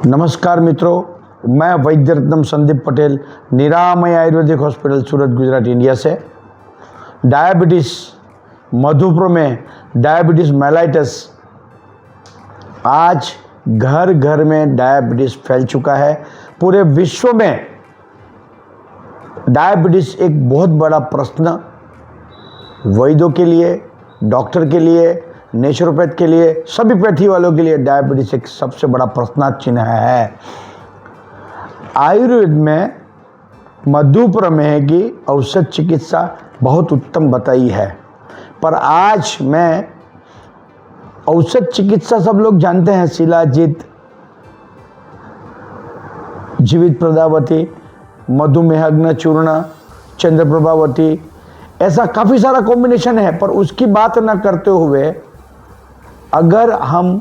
नमस्कार मित्रों, मैं वैद्य रत्नम संदीप पटेल निरामय आयुर्वेदिक हॉस्पिटल सूरत गुजरात इंडिया से। डायबिटीज़, मधुप्रमेह, डायबिटीज़ मेलाइटस, आज घर घर में डायबिटीज़ फैल चुका है। पूरे विश्व में डायबिटीज़ एक बहुत बड़ा प्रश्न वैद्यों के लिए, डॉक्टर के लिए, नेचुरोपैथ के लिए, सभी पैथी वालों के लिए डायबिटीज एक सबसे बड़ा प्रश्नार्थ चिन्ह है। आयुर्वेद में मधुप्रमेह की औषध चिकित्सा बहुत उत्तम बताई है, पर आज मैं औषध चिकित्सा सब लोग जानते हैं, शिलाजीत, जीवित प्रदावती, मधुमेहाग्न चूर्ण, चंद्रप्रभावती, ऐसा काफ़ी सारा कॉम्बिनेशन है। पर उसकी बात न करते हुए अगर हम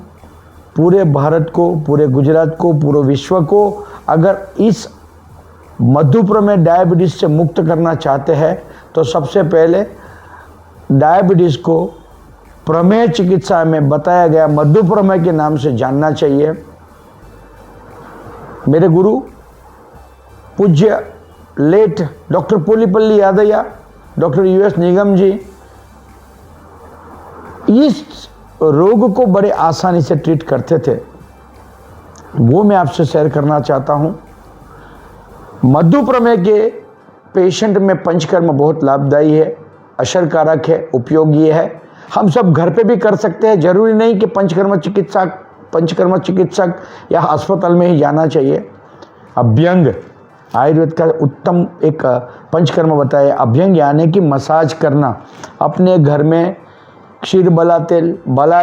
पूरे भारत को, पूरे गुजरात को, पूरे विश्व को अगर इस मधुप्रमेह डायबिटीज़ से मुक्त करना चाहते हैं तो सबसे पहले डायबिटीज़ को प्रमेह चिकित्सा में बताया गया मधुप्रमेह के नाम से जानना चाहिए। मेरे गुरु पूज्य लेट डॉक्टर पोलीपल्ली यादయ్య, डॉक्टर US निगम जी इस रोग को बड़े आसानी से ट्रीट करते थे, वो मैं आपसे शेयर करना चाहता हूँ। मधुप्रमेह के पेशेंट में पंचकर्म बहुत लाभदायी है, असरकारक है, उपयोगी है। हम सब घर पे भी कर सकते हैं, जरूरी नहीं कि पंचकर्म चिकित्सक या अस्पताल में ही जाना चाहिए। अभ्यंग आयुर्वेद का उत्तम एक पंचकर्म बताया। अभ्यंग यानी कि मसाज करना अपने घर में क्षीर बला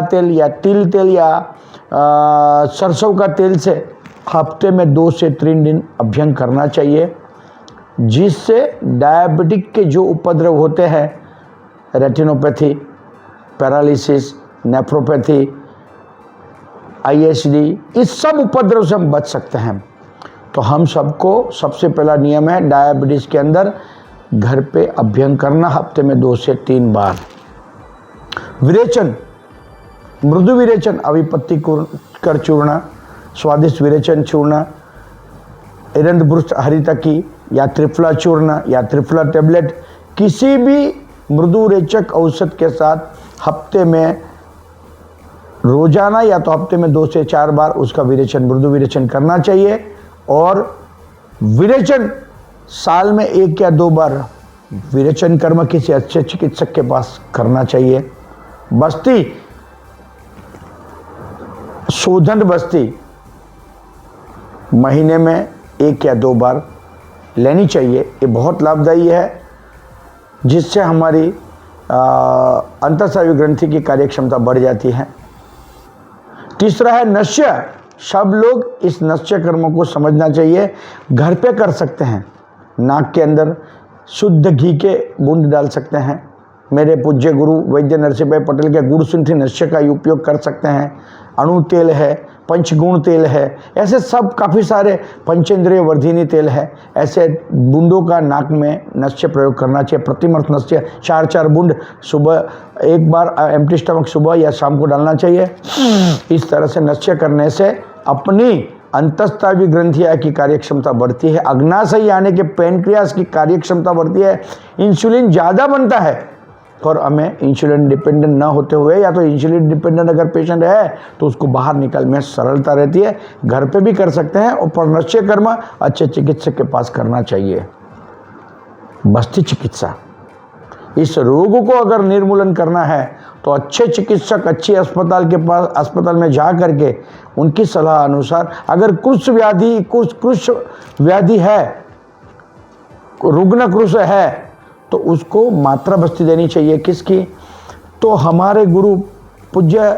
तेल या तिल तेल या सरसों का तेल से हफ्ते में 2 से 3 दिन अभ्यंग करना चाहिए, जिससे डायबिटिक के जो उपद्रव होते हैं, रेटिनोपैथी, पैरालिसिस, नेफ्रोपैथी, ISD, इस सब उपद्रव से हम बच सकते हैं। तो हम सबको सबसे पहला नियम है डायबिटीज़ के अंदर घर पे अभ्यंग करना हफ्ते में 2 से 3 बार। विरेचन, मृदु विरेचन, अविपत्ति कर चूर्ण, स्वादिष्ट विरेचन चूर्ण, एरंदपुष्ट हरितकी या त्रिफला चूर्ण या त्रिफला टेबलेट, किसी भी मृदु रेचक औषध के साथ हफ्ते में रोजाना या तो हफ्ते में 2 से 4 बार उसका विरेचन, मृदु विरेचन करना चाहिए। और विरेचन साल में 1 या 2 बार विरेचन कर्म किसी अच्छे चिकित्सक के पास करना चाहिए। बस्ती, शोधन बस्ती महीने में 1 या 2 बार लेनी चाहिए। ये बहुत लाभदायी है, जिससे हमारी अंतःस्रावी ग्रंथि की कार्यक्षमता बढ़ जाती है। तीसरा है नस्य। सब लोग इस नस्य कर्म को समझना चाहिए, घर पे कर सकते हैं। नाक के अंदर शुद्ध घी के बूंद डाल सकते हैं। मेरे पूज्य गुरु वैद्य नरसिंह भाई पटेल के गुड़सुंठी नस्य का उपयोग कर सकते हैं। अणु तेल है, पंचगुण तेल है, ऐसे सब काफ़ी सारे पंचेंद्रिय वर्धिनी तेल है। ऐसे बूंदों का नाक में नस्य प्रयोग करना चाहिए। प्रतिमर्थ नस्य 4-4 बूंद सुबह 1 बार एम्प्टी स्टमक सुबह या शाम को डालना चाहिए। इस तरह से नस्य करने से अपनी अंतःस्रावी ग्रंथियाँ की कार्यक्षमता बढ़ती है, अग्नाशय यानी कि पैनक्रियास की कार्यक्षमता बढ़ती है, इंसुलिन ज़्यादा बनता है। और हमें इंसुलिन डिपेंडेंट ना होते हुए, या तो इंसुलिन डिपेंडेंट अगर पेशेंट है तो उसको बाहर निकालने में सरलता रहती है। घर पे भी कर सकते हैं, और पर नस्य कर्म अच्छे चिकित्सक के पास करना चाहिए। बस्ती चिकित्सा, इस रोग को अगर निर्मूलन करना है तो अच्छे चिकित्सक अच्छी अस्पताल में जा करके उनकी सलाह अनुसार, अगर कृश व्याधि है, रुग्ण कृश है, तो उसको मात्रा बस्ती देनी चाहिए। किसकी? तो हमारे गुरु पूज्य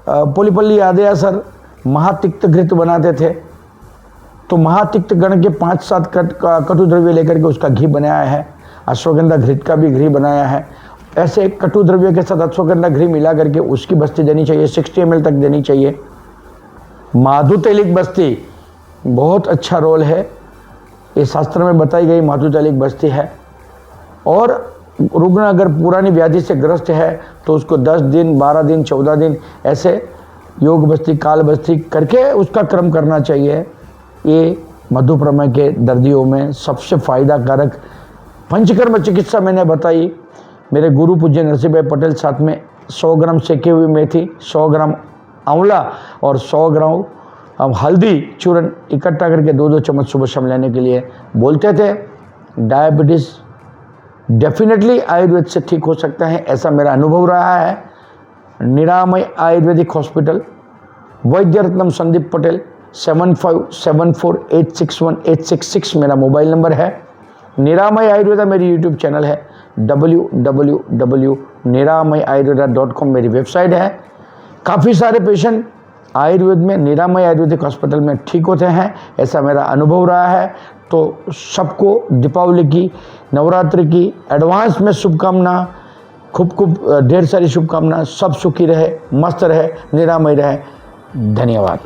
पोलीपल्ली यादయ్య सर महातिक्त घृत बनाते थे, तो महातिक्त गण के 5-7 कटु द्रव्य लेकर के उसका घी बनाया है। अश्वगंधा घृत का भी घी बनाया है। ऐसे कटु द्रव्य के साथ अश्वगंधा घी मिला करके उसकी बस्ती देनी चाहिए, 60 ml तक देनी चाहिए। माधुतैलिक बस्ती बहुत अच्छा रोल है, ये शास्त्र में बताई गई माधुतैलिक बस्ती है। और रुग्ण अगर पुरानी व्याधि से ग्रस्त है तो उसको 10 दिन, 12 दिन, 14 दिन ऐसे योग बस्ती काल बस्ती करके उसका क्रम करना चाहिए। ये मधुप्रमेह के दर्दियों में सबसे फायदाकारक पंचकर्म चिकित्सा मैंने बताई। मेरे गुरु पूज्य नरसिंह भाई पटेल साथ में 100 ग्राम सेके हुई मेथी, 100 ग्राम आंवला और 100 ग्राम हल्दी चूर्ण इकट्ठा करके 2-2 चम्मच सुबह शाम लेने के लिए बोलते थे। डायबिटीज़ डेफिनेटली आयुर्वेद से ठीक हो सकता है, ऐसा मेरा अनुभव रहा है। निरामय आयुर्वेदिक हॉस्पिटल, वैद्य रत्नम संदीप पटेल, 7574861866 मेरा मोबाइल नंबर है। निरामय आयुर्वेदा मेरी यूट्यूब चैनल है, www.niramayayurveda.com मेरी वेबसाइट है। काफ़ी सारे पेशेंट आयुर्वेद में निरामय आयुर्वेदिक हॉस्पिटल में ठीक होते हैं, ऐसा मेरा अनुभव रहा है। तो सबको दीपावली की, नवरात्रि की एडवांस में शुभकामना, खूब ढेर सारी शुभकामना। सब सुखी रहे, मस्त रहे, निरामय रहे। धन्यवाद।